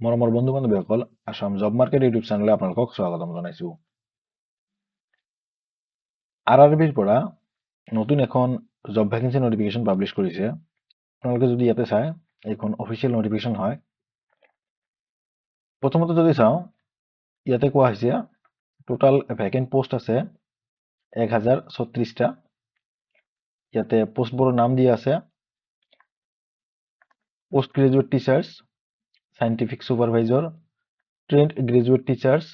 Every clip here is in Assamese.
মৰমৰ বন্ধু বান্ধৱীসকল, আসাম জব মাৰ্কেট ইউটিউব চেনেলে আপোনালোকক স্বাগতম জনাইছো। RRBৰ পৰা নতুন এখন জব ভেকেন্সি নটিফিকেশ্যন পাব্লিছ কৰিছে। আপোনালোকে যদি ইয়াতে চাই, এইখন অফিচিয়েল নটিফিকেশ্যন হয়। প্ৰথমতে যদি চাওঁ, ইয়াতে কোৱা হৈছে টোটাল ভেকেন্ট পোষ্ট আছে 1036টা। ইয়াতে পোষ্টবোৰৰ নাম দিয়া আছে post graduate teachers, scientific supervisor, trained graduate teachers,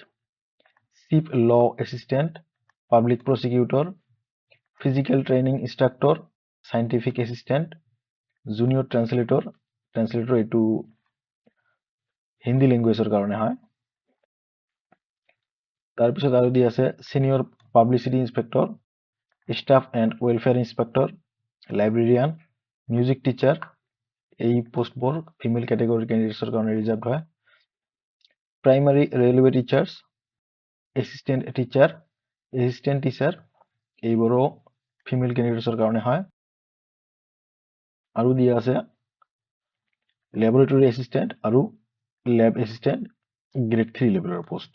chief law assistant, public prosecutor, physical training instructor, scientific assistant, junior translator এইটো হিন্দী লেংগুৱেজৰ কাৰণে হয়। তাৰপিছত আৰু দি আছে senior publicity inspector, staff and welfare inspector, librarian, music teacher. এই পোষ্টবোৰ ফিমেল কেটেগৰীৰ কেণ্ডিডেটছৰ কাৰণে ৰিজাৰ্ভ হয়। Primary railway teachers, assistant teacher, এইবোৰো ফিমেল কেণ্ডিডেটছৰ কাৰণে হয়। আৰু দিয়া আছে লেবৰেটৰী এছিষ্টেণ্ট আৰু লেব এছিষ্টেণ্ট গ্ৰেড 3 লেভেলৰ পোষ্ট।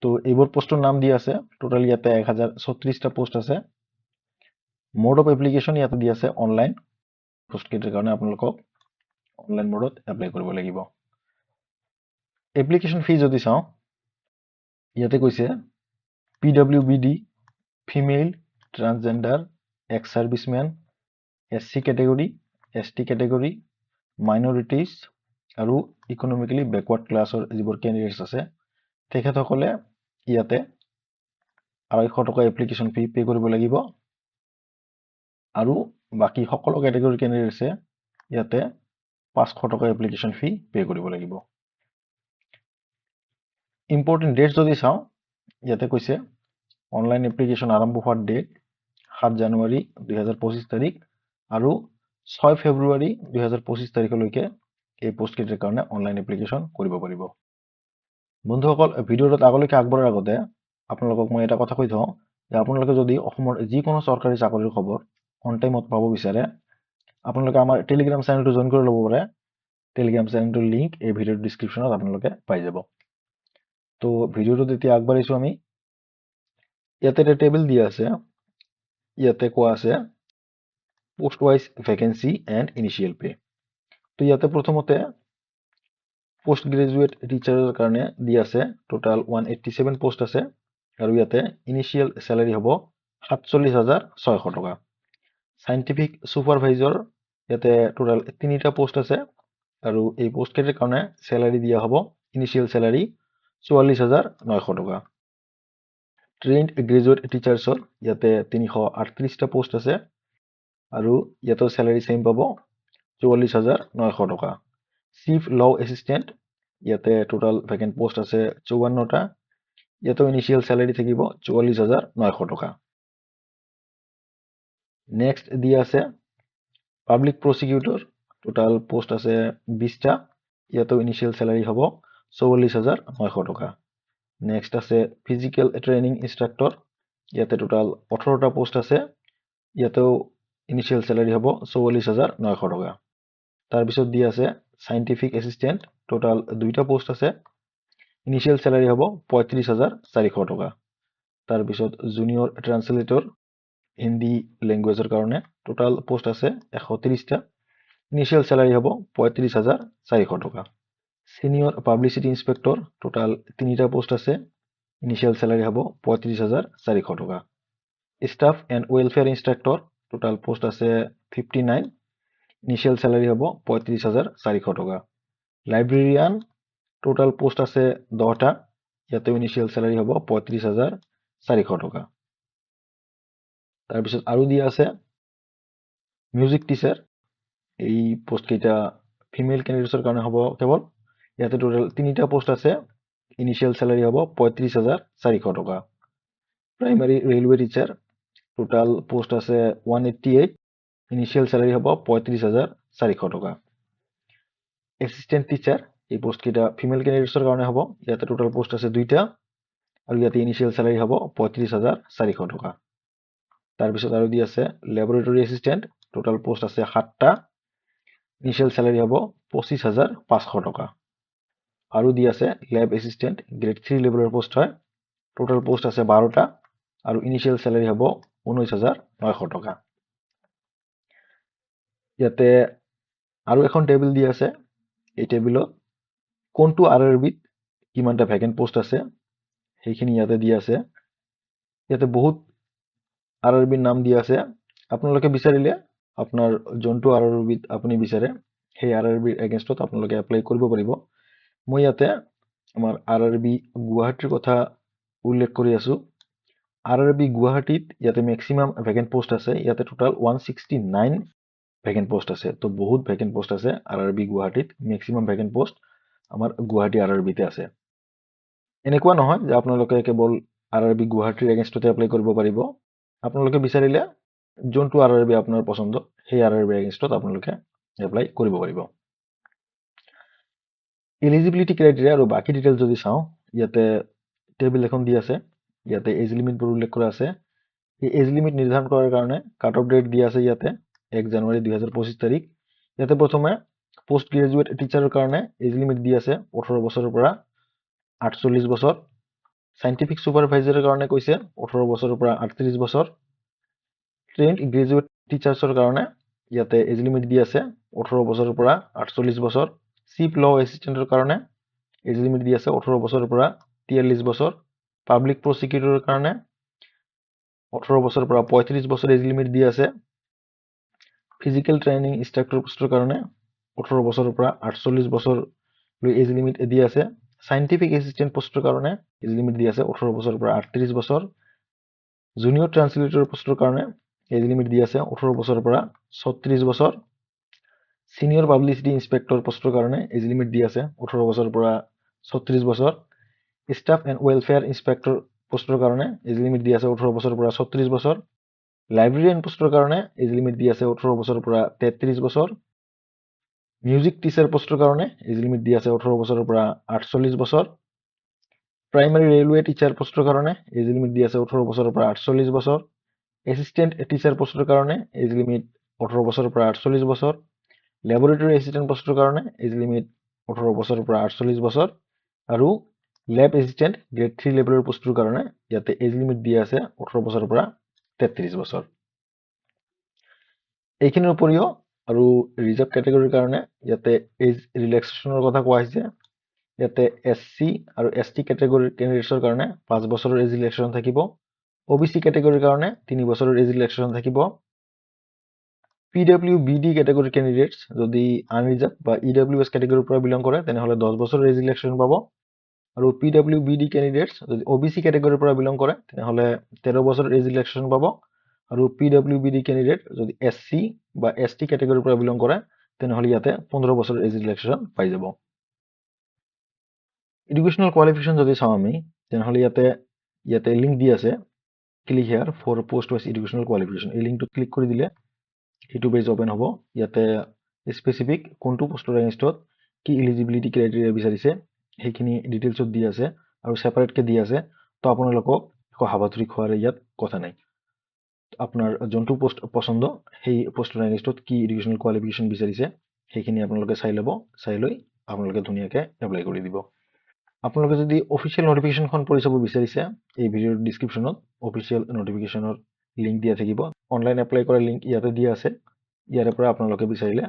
তো এইবোৰ পোষ্টৰ নাম দিয়া আছে। টোটাল ইয়াতে 1036টা পোষ্ট আছে। মোড অফ এপ্লিকেশ্যন ইয়াতে দিয়া আছে অনলাইন। পোষ্টকেইটাৰ কাৰণে আপোনালোকক অনলাইন মোডত এপ্লাই কৰিব লাগিব। এপ্লিকেশ্যন ফি যদি চাওঁ, ইয়াতে কৈছে PWBD, female, transgender, ex servicemen, SC category, ST category, minorities আৰু ইকনমিকেলি বেকৱাৰ্ড ক্লাছৰ যিবোৰ কেণ্ডিডেটছ আছে, তেখেতসকলে ইয়াতে 250 টকা এপ্লিকেশ্যন ফি পে কৰিব লাগিব। আৰু বাকী সকলো কেটেগৰীৰ কেণ্ডিডেটছে ইয়াতে 500 টকা এপ্লিকেশ্যন ফি পে কৰিব লাগিব। ইম্পৰ্টেণ্ট ডেট যদি চাওঁ, ইয়াতে কৈছে অনলাইন এপ্লিকেশ্যন আৰম্ভ হোৱাৰ ডেট 7 জানুৱাৰী 2025 তাৰিখ আৰু 6 ফেব্ৰুৱাৰী 2025 তাৰিখলৈকে এই পোষ্টকেইটাৰ কাৰণে অনলাইন এপ্লিকেশ্যন কৰিব পাৰিব। বন্ধুসকল, ভিডিঅ'টোত আগলৈকে আগবঢ়াৰ আগতে আপোনালোকক মই এটা কথা কৈ থওঁ যে আপোনালোকে যদি অসমৰ যিকোনো চৰকাৰী চাকৰিৰ খবৰ অন টাইমত পাব বিচাৰে, আপোনালোকে আমাৰ টেলিগ্ৰাম চেনেলটো জইন কৰি ল'ব পাৰে। টেলিগ্ৰাম চেনেলটোৰ লিংক এই ভিডিঅ'ৰ ডিছক্ৰিপশ্যনত আপোনালোকে পাই যাব। তো ভিডিঅ'টোত এতিয়া আগবাঢ়িছোঁ আমি। ইয়াতে এটা টেবল দিয়া আছে। ইয়াতে কোৱা আছে post wise vacancy and initial pay. তো ইয়াতে প্ৰথমতে পোষ্ট গ্ৰেজুৱেট টিচাৰৰ কাৰণে দিয়া আছে টোটাল 187 পোষ্ট আছে। আৰু ইয়াতে ইনিচিয়েল চেলাৰী হ'ব 47,600 টকা। সাইণ্টিফিক ছুপাৰভাইজৰ ইয়াতে টোটাল 3টা পোষ্ট আছে আৰু এই পোষ্টকেইটাৰ কাৰণে চেলাৰী দিয়া হ'ব ইনিচিয়েল চেলাৰী 44,900 টকা। ট্ৰেইনড গ্ৰেজুৱেট টিচাৰ্ছৰ ইয়াতে 338টা পোষ্ট আছে আৰু ইয়াতেও চেলাৰী চেম পাব 44,900 টকা। চিফ ল এছিষ্টেণ্ট ইয়াতে টোটাল ভেকেন্ট পোষ্ট আছে 54টা। ইয়াতেও ইনিচিয়েল চেলাৰী থাকিব 44,900 টকা। নেক্সট দিয়া আছে পাব্লিক প্ৰচিকিউটৰ, টোটাল পোষ্ট আছে 20টা। ইয়াতেও ইনিচিয়েল চেলাৰী হ'ব 44,900 টকা। নেক্সট আছে ফিজিকেল ট্ৰেইনিং ইনষ্ট্ৰাক্টৰ, ইয়াতে টোটাল 18টা পোষ্ট আছে। ইয়াতেও ইনিচিয়েল চেলাৰী হ'ব 44,900 টকা। তাৰপিছত দিয়া আছে সাইণ্টিফিক এছিষ্টেণ্ট, টোটাল 2টা পোষ্ট আছে। ইনিচিয়েল চেলাৰী হ'ব 35,400 টকা। তাৰপিছত জুনিয়ৰ ট্ৰান্সলেটৰ হিন্দী লেংগুৱেজৰ কাৰণে টোটাল পোষ্ট আছে 130টা। ইনিচিয়েল চেলাৰী হ'ব 35,400 টকা। চিনিয়ৰ পাব্লিচিটি ইনস্পেক্টৰ টোটাল 3টা পোষ্ট আছে। ইনিচিয়েল চেলাৰী হ'ব 35,400 টকা। Staff and welfare instructor total post আছে 59। ইনিচিয়েল চেলাৰী হ'ব 35,400 টকা। লাইব্ৰেৰিয়ান টোটাল পোষ্ট আছে 10টা। ইয়াতেও ইনিচিয়েল চেলাৰী হ'ব 35,400 টকা। তাৰপিছত আৰু দিয়া আছে মিউজিক টিচাৰ। এই পোষ্টকেইটা ফিমেল কেণ্ডিডেটছৰ কাৰণে হ'ব কেৱল। ইয়াতে টোটাল 3টা পোষ্ট আছে। ইনিচিয়েল চেলাৰী হ'ব 35,400 টকা। Primary railway teacher total post আছে 188। ইনিচিয়েল চেলাৰী হ'ব 35,400 টকা। এছিষ্টেণ্ট টিচাৰ এই পোষ্টকেইটা ফিমেল কেণ্ডিডেটছৰ কাৰণে হ'ব। ইয়াতে টোটাল পোষ্ট আছে 2টা আৰু ইয়াতে ইনিচিয়েল চেলাৰী হ'ব 35,400 টকা। তাৰপিছত আৰু দি আছে লেবৰেটৰী এছিষ্টেণ্ট, টোটাল পোষ্ট আছে 7টা। ইনিচিয়েল চেলাৰী হ'ব 25,500 টকা। আৰু দি আছে ল্যাব এসিস্ট্যান্ট গ্ৰেড 3 লেভেলৰ পোষ্ট হয় টোটাল পোষ্ট আছে 12টা আৰু ইনিশিয়াল স্যালাৰি হ'ব 19900 টকা ইয়াতে আৰু এখন টেবুল দি আছে এই টেবুলত কোনটো আৰআৰবিত কিমানটা ভ্যাকেন্ট পোষ্ট আছে সেইখিনি ইয়াতে দি আছে ইয়াতে বহুত আৰআৰবিৰ নাম দি আছে আপোনালোকে বিচাৰিলে আপোনাৰ যোনটো আৰআৰবিত আপুনি বিচাৰে সেই আৰআৰবিৰ এগেইনষ্টত আপোনালোকে এপ্লাই কৰিব পাৰিব মই ইয়াতে আমাৰ আৰআৰবি গুৱাহাটীৰ কথা উল্লেখ কৰি আছো আৰআৰবি গুৱাহাটীত ইয়াতে ম্যাক্সিমাম ভ্যাকেন্ট পোষ্ট আছে ইয়াতে টোটাল 169 ভ্যাকেন্ট পোষ্ট আছে তো বহুত ভ্যাকেন্ট পোষ্ট আছে আৰআৰবি গুৱাহাটীত ম্যাক্সিমাম ভ্যাকেন্ট পোষ্ট আমাৰ গুৱাহাটী আৰআৰবিতে আছে এনেকুৱা নহয় যে আপোনালোকে কেৱল আৰআৰবি গুৱাহাটীৰ এগেইনষ্টতে এপ্লাই কৰিব পাৰিব আপোনালোকে বিচাৰিলে যোনটো আৰআৰবি আপোনাৰ পছন্দ সেই আৰআৰবি এগেইনষ্টত আপোনালোকে এপ্লাই কৰিব পাৰিব এলিজিবিলিটি ক্ৰাইটেৰিয়া আৰু বাকি ডিটেইলছ যদি চাও ইয়াতে টেবুল এখন দি আছে ইয়াতে এজ লিমিট বোৰ উল্লেখ কৰা আছে এই এজ লিমিট নিৰ্ধাৰণ কৰাৰ কাৰণে কাট অফ ডেট দিয়া আছে ইয়াতে 1 জানুৱাৰী 2025 তাৰিখ ইয়াতে প্ৰথমে পোষ্ট গ্ৰেজুৱেট টিচাৰৰ কাৰণে এজ লিমিট দি আছে 18 বছৰৰ পৰা 48 বছৰ সাইন্টিফিক সুপাৰভাইজাৰৰ কাৰণে কৈছে 18 বছৰৰ পৰা 38 বছৰ ট্ৰেইনড গ্ৰেজুৱেট টিচাৰ্ছৰ কাৰণে ইয়াতে এজ লিমিট দি আছে 18 বছৰৰ পৰা 48 বছৰ চিফ ল এসিস্ট্যান্টৰ কাৰণে এজ লিমিট দি আছে 18 বছৰৰ পৰা 43 বছৰ পাব্লিক প্ৰসিকিউটৰৰ কাৰণে 18 বছৰৰ পৰা 35 বছৰ এজ লিমিট দি আছে ফিজিক্যাল ট্ৰেইনিং ইনস্ট্ৰাক্টৰ পোষ্টৰ কাৰণে 18 বছৰৰ পৰা 48 বছৰ লৈ এজ লিমিট দি আছে সাইন্টিফিক এসিস্ট্যান্ট পোষ্টৰ কাৰণে এজ লিমিট দি আছে 18 বছৰৰ পৰা 38 বছৰ জুনিয়ৰ ট্ৰান্সলেটৰ পোষ্টৰ কাৰণে এজ লিমিট দি আছে 18 বছৰৰ পৰা 36 বছৰ সিনিয়ৰ পাবলিসিটি ইন্সপেক্টৰ পোস্টৰ কাৰণে এজ লিমিট দি আছে 18 বছৰৰ পৰা 36 বছৰ স্টাফ এন্ড ওয়েলফেয়াৰ ইন্সপেক্টৰ পোস্টৰ কাৰণে এজ লিমিট দি আছে 18 বছৰৰ পৰা 36 বছৰ লাইব্ৰেৰিয়ান পোস্টৰ কাৰণে এজ লিমিট দি আছে 18 বছৰৰ পৰা 33 বছৰ মিউজিক টিচাৰ পোস্টৰ কাৰণে এজ লিমিট দি আছে 18 বছৰৰ পৰা 48 বছৰ প্ৰাইমাৰী ৰেলৱে টিচাৰ পোস্টৰ কাৰণে এজ লিমিট দি আছে 18 বছৰৰ পৰা 48 বছৰ এসিস্ট্যান্ট টিচাৰ পোস্টৰ কাৰণে এজ লিমিট 18 বছৰৰ পৰা 48 বছৰ ল্যাবৰেটৰী এসিস্ট্যান্ট পোস্টৰ কাৰণে এজ লিমিট 18 বছৰৰ পৰা 48 বছৰ আৰু ল্যাব এসিস্ট্যান্ট গ্ৰেড 3 লেভেলৰ পোস্টৰ কাৰণে ইয়াতে এজ লিমিট দিয়া আছে 18 বছৰৰ পৰা 33 বছৰ এইখিনিৰ উপৰিও আৰু ৰিজাৰ্ভ ক্যাটেগৰীৰ কাৰণে ইয়াতে এজ ৰিলেক্সেশনৰ কথা কোৱা হৈছে ইয়াতে এসসি আৰু এসটি ক্যাটেগৰীৰ ক্যান্ডিডেটছৰ কাৰণে 5 বছৰৰ এজ ৰিলেক্সেশন থাকিব ওবিসি ক্যাটেগৰীৰ কাৰণে 3 বছৰৰ এজ ৰিলেক্সেশন থাকিব PWBD ক্যাটেগৰীৰ ক্যান্ডিডেটছ যদি আনৰিজাৰ্ভ বা EWS ক্যাটেগৰীৰ পৰা বিলং কৰে তেনেহলে 10 বছৰৰ এজ ৰিলেক্সেশন পাব আৰু PWBD ক্যান্ডিডেটছ যদি OBC ক্যাটেগৰীৰ পৰা বিলং কৰে তেনেহলে 13 বছৰৰ এজ ৰিলেক্সেশন পাব আৰু PWBD ক্যান্ডিডেট যদি SC বা ST ক্যাটেগৰীৰ পৰা বিলং কৰে তেনেহলে ইয়াতে 15 বছৰৰ এজ ৰিলেক্সেশন পাই যাব এডুকেশনাল কোৱালিফিকেশন যদি চাও আমি তেনেহলে ইয়াতে লিংক দি আছে click here for post wise educational qualification এই লিংকটো ক্লিক কৰি দিলে এইটো পেজ ওপেন হ'ব ইয়াতে স্পেসিফিক কোনটো পোষ্টৰ এগেইনষ্টত কি এলিজিবিলিটি ক্ৰাইটেৰিয়া বিচাৰিছে সেইখিনি ডিটেইলছত দি আছে আৰু সেপাৰেট কে দি আছে তো আপোনালোকক একো হাবাথুৰি খোৱাৰ ইয়াত কথা নাই আপোনাৰ যোনটো পোষ্ট পছন্দ সেই পোষ্টৰ এগেইনষ্টত কি এডুকেশনাল কোৱালিফিকেশন বিচাৰিছে সেইখিনি আপোনালোকে চাই ল'ব চাই লৈ আপোনালোকে ধুনীয়াকে এপ্লাই কৰি দিব আপোনালোকে যদি অফিচিয়েল নোটিফিকেশনখন পঢ়ি চাব বিচাৰিছে এই ভিডিঅ'ৰ ডেসক্ৰিপচনত অফিচিয়েল নোটিফিকেশনৰ লিংক দিয়া থাকিব অনলাইন এপ্লাই কৰাৰ লিংক ইয়াতে দিয়া আছে ইয়াৰে পৰা আপোনালোকে বিচাৰিলে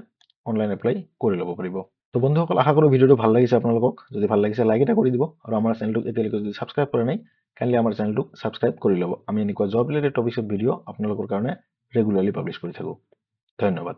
অনলাইন এপ্লাই কৰি ল'ব পাৰিব তো বন্ধুসকল আশা কৰো ভিডিঅ'টো ভাল লাগিছে আপোনালোকক যদি ভাল লাগিছে লাইক এটা কৰি দিব আৰু আমাৰ চেনেলটোক এতিয়ালৈকে যদি সাবস্ক্ৰাইব কৰা নাই কাইণ্ডলি আমাৰ চেনেলটোক সাবস্ক্ৰাইব কৰি ল'ব আমি এনেকুৱা জব ৰিলেটেড টপিকছ ভিডিঅ' আপোনালোকৰ কাৰণে ৰেগুলাৰলি পাব্লিছ কৰি থাকো ধন্যবাদ